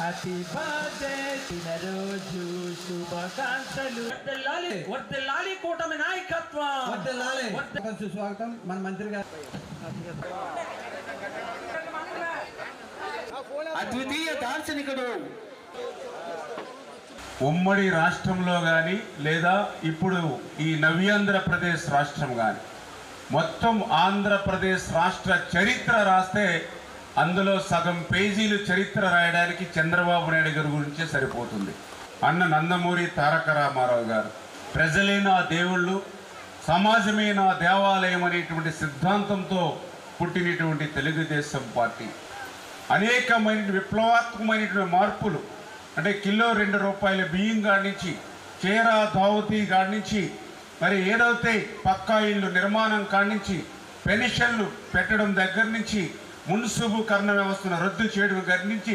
Happy birthday పుట్టినరోజు శుభాకాంక్షలు. వర్ధిల్లాలి కూటమి నాయకత్వం. సుస్వాగతం మన మంత్రి గారు. అద్వితీయ దార్శనికుడు. ఉమ్మడి రాష్ట్రంలో కానీ లేదా ఇప్పుడు ఈ నవ్యాంధ్రప్రదేశ్ రాష్ట్రం కానీ మొత్తం ఆంధ్రప్రదేశ్ రాష్ట్ర చరిత్ర రాస్తే అందులో సగం పేజీలు చరిత్ర రాయడానికి చంద్రబాబు నాయుడు గారి గురించే సరిపోతుంది. అన్న నందమూరి తారక రామారావు గారు ప్రజలే నా దేవుళ్ళు, సమాజమే నా దేవాలయం అనేటువంటి సిద్ధాంతంతో పుట్టినటువంటి తెలుగుదేశం పార్టీ అనేకమైన విప్లవాత్మకమైనటువంటి మార్పులు, అంటే కిలో 2 రూపాయల బియ్యం కాడి నుంచి చీర దావతీ కాడి నుంచి మరి ఏదైతే పక్కా ఇళ్ళు నిర్మాణం కాడి నుంచి పెన్షన్లు పెట్టడం దగ్గర నుంచి మున్సిపల్ వ్యవస్థను రద్దు చేయడం దగ్గర నుంచి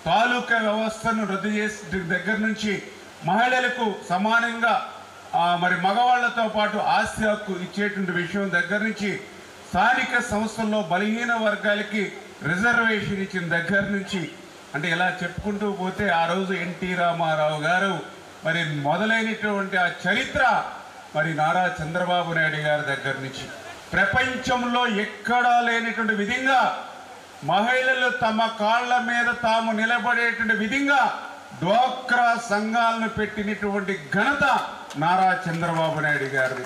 తాలూకా వ్యవస్థను రద్దు చేసే దగ్గర నుంచి మహిళలకు సమానంగా మరి మగవాళ్లతో పాటు ఆస్తి హక్కు ఇచ్చేటువంటి విషయం దగ్గర నుంచి స్థానిక సంస్థల్లో బలహీన వర్గాలకి రిజర్వేషన్ ఇచ్చిన దగ్గర నుంచి అంటే ఇలా చెప్పుకుంటూ పోతే ఆ రోజు ఎన్టీ రామారావు గారు మరి మొదలైనటువంటి ఆ చరిత్ర మరి నారా చంద్రబాబు నాయుడు గారి దగ్గర నుంచి ప్రపంచంలో ఎక్కడా లేనటువంటి విధంగా మహిళలు తమ కాళ్ళ మీద తాము నిలబడేటువంటి విధంగా డ్వాక్రా సంఘాలను పెట్టినటువంటి ఘనత నారా చంద్రబాబు నాయుడు గారిది.